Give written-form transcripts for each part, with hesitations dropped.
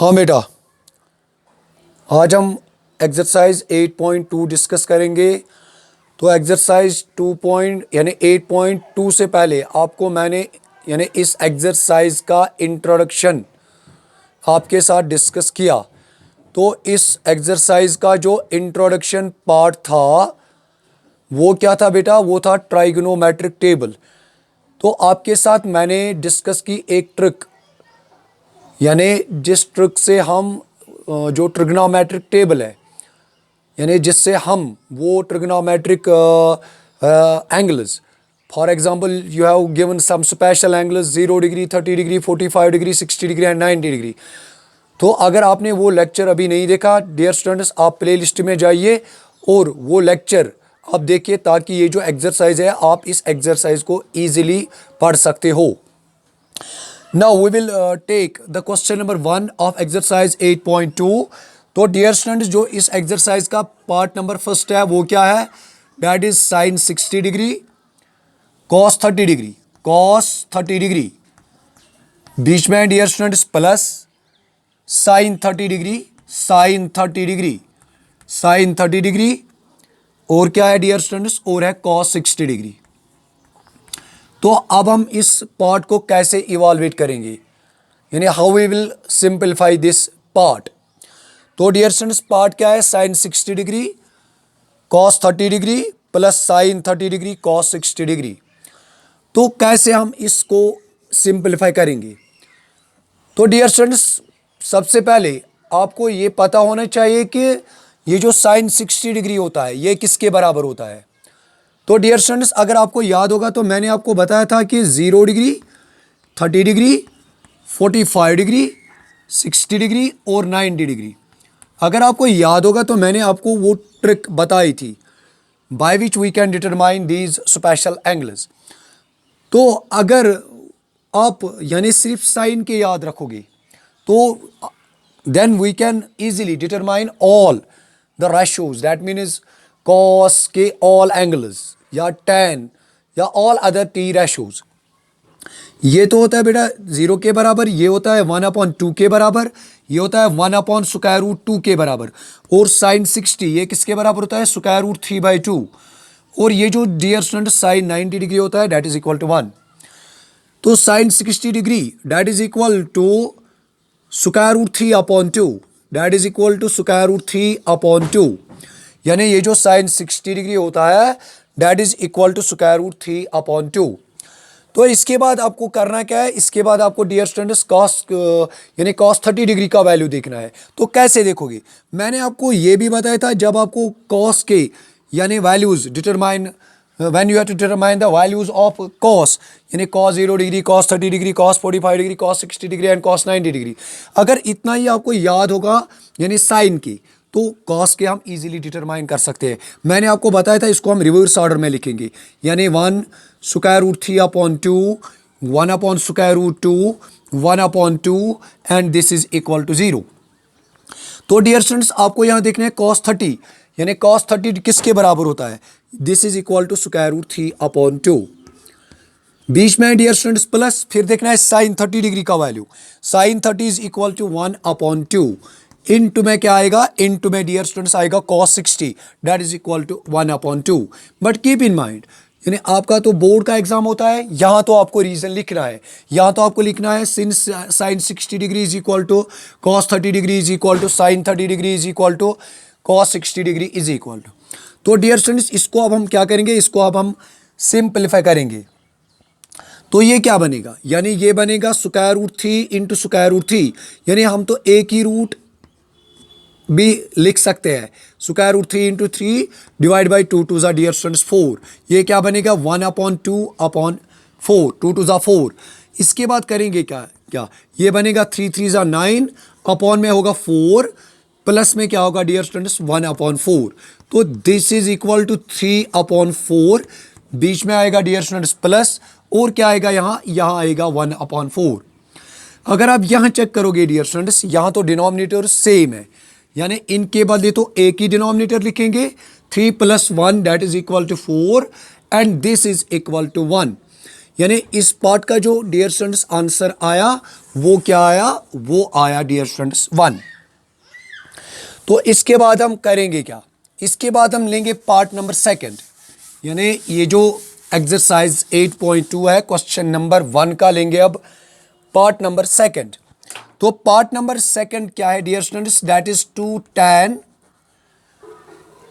हाँ बेटा, आज हम एक्सरसाइज 8.2 डिस्कस करेंगे। तो एक्सरसाइज 2 यानी 8.2 से पहले आपको मैंने यानी इस एक्सरसाइज का इंट्रोडक्शन आपके साथ डिस्कस किया। तो इस एक्सरसाइज का जो इंट्रोडक्शन पार्ट था वो क्या था बेटा? वो था ट्राइगोनोमेट्रिक टेबल। तो आपके साथ मैंने डिस्कस की एक ट्रिक, यानी जिस ट्रिक से हम जो ट्रिग्नोमेट्रिक टेबल है, यानी जिससे हम वो trigonometric angles, for example you have given some special angles 0 degree, 30 degree, 45 degree, 60 degree and 90 degree. तो अगर आपने वो लेक्चर अभी नहीं देखा डियर स्टूडेंट्स, आप प्लेलिस्ट में जाइए और वो लेक्चर आप देखिए, ताकि ये जो एक्सरसाइज है आप इस एक्सरसाइज को ईजिली पढ़ सकते हो। Now we will take the question number 1 of exercise 8.2। तो डियर स्टूडेंट्स, जो इस एक्सरसाइज का पार्ट नंबर फर्स्ट है वो क्या है? That is sine 60 degree cos 30 degree, cos 30 degree, बीच में dear students plus sine 30 degree, sine 30 degree, sine 30 degree, और क्या है डियर स्टूडेंट्स? और है कॉस 60 डिग्री। तो अब हम इस पार्ट को कैसे इवाल्वेट करेंगे, यानी how we will simplify this part. तो डियर स्टूडेंट्स, पार्ट क्या है? Sine 60 degree cos 30 degree plus sine 30 degree cos 60 degree. तो कैसे हम इसको सिंपलीफाई करेंगे? तो डियर स्टूडेंट्स, सबसे पहले आपको ये पता होना चाहिए कि ये जो साइन 60 डिग्री होता है ये किसके बराबर होता है। तो डियर स्टूडेंट्स, अगर आपको याद होगा तो मैंने आपको बताया था कि 0 डिग्री, 30 डिग्री, 45 डिग्री, 60 डिग्री और 90 डिग्री। अगर आपको याद होगा तो मैंने आपको वो ट्रिक बताई थी, by which we can determine these special angles. तो अगर आप यानी सिर्फ साइन के याद रखोगे तो then we can easily determine all the ratios, that means cos के ऑल एंगल्स या tan या ऑल अदर टी रेशोज। ये तो होता है बेटा 0 के बराबर, ये होता है 1/2 के बराबर, ये होता है 1/√2 के बराबर, और साइन 60 ये किसके बराबर होता है? √3/2। और ये जो डियर स्टूडेंट साइन 90 डिग्री होता है दैट इज इक्वल टू 1। तो sine 60 degree that is equal to √3/2, that is equal to √3/2। यानी ये जो साइन 60 डिग्री होता है दैट इज इक्वल टू √3/2। तो इसके बाद आपको करना क्या है? इसके बाद आपको डियर स्टूडेंट्स कॉस यानी कॉस 30 डिग्री का वैल्यू देखना है। तो कैसे देखोगे? मैंने आपको ये भी बताया था, जब आपको कॉस के यानी values determine, when you have to determine the values of cos, यानी cos 0 degree, cos 30 degree, cos 45 degree, cos 60 degree and cos 90 degree. अगर इतना ही आपको याद होगा यानी साइन की, तो कॉस के हम इजीली डिटरमाइन कर सकते हैं। मैंने आपको बताया था इसको हम रिवर्स ऑर्डर में लिखेंगे, यानी 1√3/2, 1/√2, 1/2 and this is equal to 0। तो डियर स्टूडेंट्स, आपको यहां देखना है cos 30, यानी cos 30 किसके बराबर होता है? This is equal to √3/2। बीच में डियर स्टूडेंट्स प्लस, फिर देखना है साइन 30 डिग्री का value, sine 30 is equal to 1/2। Into में क्या आएगा? इनटू में डियर स्टूडेंट्स आएगा cos 60 that is equal to 1/2। But keep in mind, यानी आपका तो बोर्ड का एग्जाम होता है, यहाँ तो आपको रीजन लिखना है। यहाँ तो आपको लिखना है since sine 60 degree is equal to cos 30 degree is equal to sine 30 degree is equal to cos 60 degree is equal to. तो डियर स्टूडेंट्स, इसको अब हम क्या करेंगे? इसको अब हम सिंपलीफाई करेंगे। तो ये क्या बनेगा? यानी ये बनेगा √3 इंटू √3, यानी हम तो एक ही रूट भी लिख सकते हैं, √3 इंटू 3 डिवाइड बाई 2 टू ज़ा डियर स्टूडेंट्स 4। ये क्या बनेगा? 1/2/4, 2 टू ज़ा 4। इसके बाद करेंगे क्या क्या? ये बनेगा 3 3 ज़ा 9, अपॉन में होगा 4, प्लस में क्या होगा डियर स्टूडेंट्स? 1/4। तो दिस इज इक्वल टू 3/4, बीच में आएगा डियर स्टूडेंट्स प्लस, और क्या आएगा यहाँ? यहाँ आएगा 1/4। अगर आप यहाँ चेक करोगे डियर स्टूडेंट्स, यहाँ तो डिनोमिनेटर सेम है, यानी इनके बदले तो एक ही डिनोमिनेटर लिखेंगे, 3 + 1 that is equal to 4 and this is equal to 1। यानी इस पार्ट का जो डियर स्टूडेंट्स आंसर आया वो क्या आया, वो आया डियर स्टूडेंट्स 1। तो इसके बाद हम करेंगे क्या, इसके बाद हम लेंगे पार्ट नंबर सेकंड, यानी ये जो एक्सरसाइज 8.2 है क्वेश्चन नंबर 1 का लेंगे अब पार्ट नंबर सेकंड। तो पार्ट नंबर सेकंड क्या है dear students, that is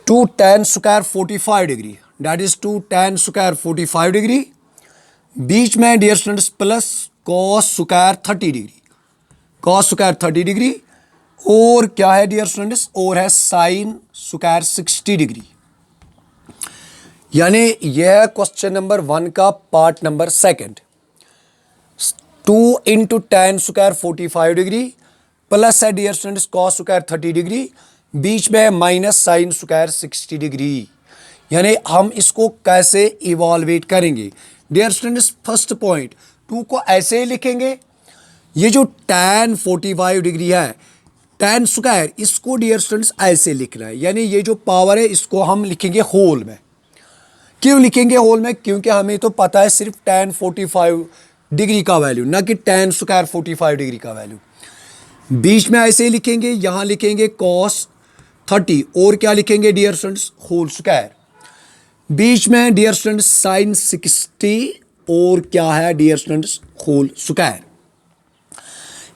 2tan square 45 degree, that is 2tan square 45 degree, बीच में dear students plus cos square 30 degree, cos square 30 degree, और क्या है डियर स्टूडेंट्स, और है साइन स्क्वायर 60 डिग्री। यानी यह क्वेश्चन नंबर 1 का part number second. 2 into tan square 45 degree plus है dear students cos square 30 degree, बीच में है माइनस साइन स्क्वायर 60 डिग्री। यानी हम इसको कैसे इवॉल्वेट करेंगे डियर स्टूडेंट्स, फर्स्ट पॉइंट 2 को ऐसे ही लिखेंगे, ये जो tan 45 डिग्री है tan स्क्वायर, इसको डियर स्टूडेंट्स ऐसे लिखना है, यानी ये जो पावर है इसको हम लिखेंगे होल में। क्यों लिखेंगे होल में, क्योंकि हमें तो पता है सिर्फ tan 45 डिग्री का वैल्यू, ना कि tan स्क्वायर 45 डिग्री का वैल्यू। बीच में ऐसे ही लिखेंगे, यहां लिखेंगे cos 30 और क्या लिखेंगे डियर स्टूडेंट्स, होल स्क्वायर, बीच में डियर स्टूडेंट्स साइन 60 और क्या है डियर स्टूडेंट्स, होल स्क्वायर।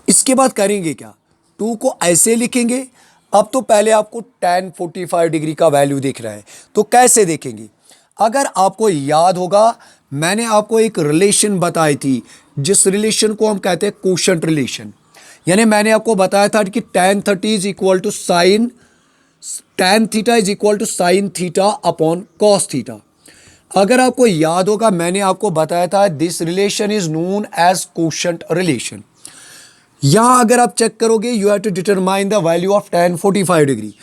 इसके बाद करेंगे क्या, 2 को ऐसे लिखेंगे। अब तो पहले आपको tan 45 डिग्री का वैल्यू दिख रहा है, तो कैसे देखेंगे, अगर आपको याद होगा मैंने आपको एक रिलेशन बताई थी, जिस रिलेशन को हम कहते हैं कोशेंट रिलेशन। यानी मैंने आपको बताया था कि tan 30 is equal to sine, tan theta is equal to sine theta upon cos theta. अगर आपको याद होगा मैंने आपको बताया था this relation is known as quotient relation. यहां अगर आप चेक करोगे you have to determine the value of tan 45 degree,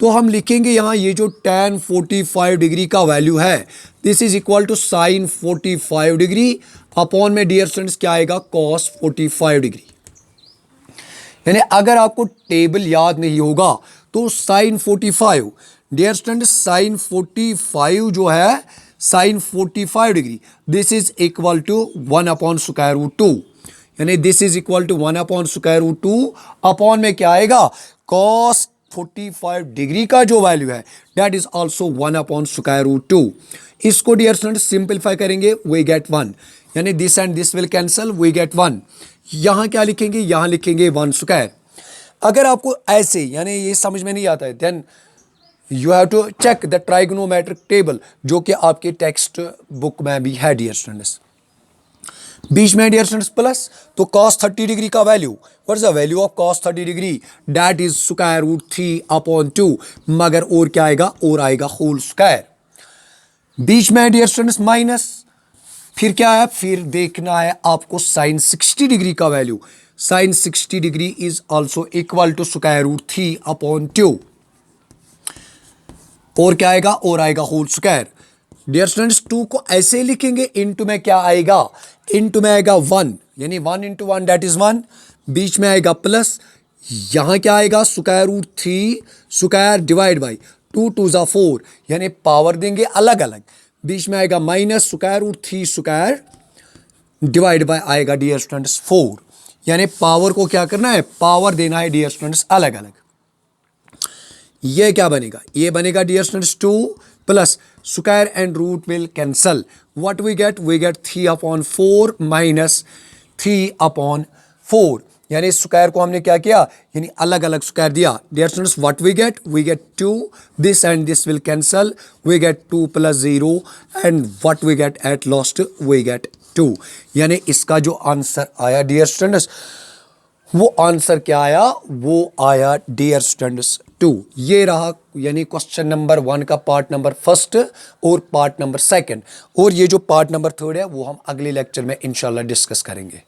तो हम लिखेंगे यहां ये जो tan 45 डिग्री का वैल्यू है this is equal to sine 45 degree upon में डियर स्टूडेंट्स क्या आएगा, cos 45 डिग्री। यानी अगर आपको टेबल याद नहीं होगा तो साइन 45 डियर स्टूडेंट्स, साइन 45 जो है sine 45 degree this is equal to 1 upon square root 2, यानी this is equal to 1 upon square root 2 upon में क्या आएगा, cos 45 डिग्री का जो वैल्यू है that is also 1 upon square root 2। इसको डियर स्टूडेंट्स सिंपलीफाई करेंगे वी गेट 1, यानी this and this will cancel, we get 1। यहां क्या लिखेंगे, यहां लिखेंगे 1 स्क्वायर। अगर आपको ऐसे यानी ये समझ में नहीं आता है then you have to check the trigonometric table, जो कि आपके टेक्स्ट बुक में भी है डियर स्टूडेंट्स। बीच में डियर स्टूडेंट्स प्लस, तो cos 30 डिग्री का value, what is the value of cos 30 degree, that is square root 3 upon 2, मगर और क्या आएगा, और आएगा होल स्क्वायर। बीच में डियर स्टूडेंट्स माइनस, फिर क्या है, फिर देखना है आपको साइन 60 डिग्री का value, sine 60 degree is also equal to square root 3 upon 2, और क्या आएगा, और आएगा होल स्क्वायर। डियर स्टूडेंट्स 2 को ऐसे लिखेंगे, इनटू में क्या आएगा, इनटू में आएगा 1, यानी 1 इंटू 1 दैट इज 1, बीच में आएगा प्लस, यहां क्या आएगा square root 3 square divide by 2 2 जा 4, यानी पावर देंगे अलग अलग, बीच में आएगा minus square root 3 square divide by आएगा डियर स्टूडेंट्स 4, यानी पावर को क्या करना है, पावर देना है डियर स्टूडेंट्स अलग अलग। ये क्या बनेगा, ये बनेगा dear students 2 plus square and root will cancel, what we get 3 upon 4 minus 3 upon 4, यानी स्क्वायर को हमने क्या किया, यानी अलग अलग स्क्वायर दिया। Dear students what we get 2, this and this will cancel, we get 2 plus 0 and what we get at last we get 2, यानी इसका जो आंसर आया डियर स्टूडेंट्स, वो आंसर क्या आया, वो आया डियर स्टूडेंट्स 2। ये रहा यानी क्वेश्चन नंबर 1 का पार्ट नंबर फर्स्ट और पार्ट नंबर सेकंड, और ये जो पार्ट नंबर थर्ड है वो हम अगले लेक्चर में इंशाल्लाह डिस्कस करेंगे।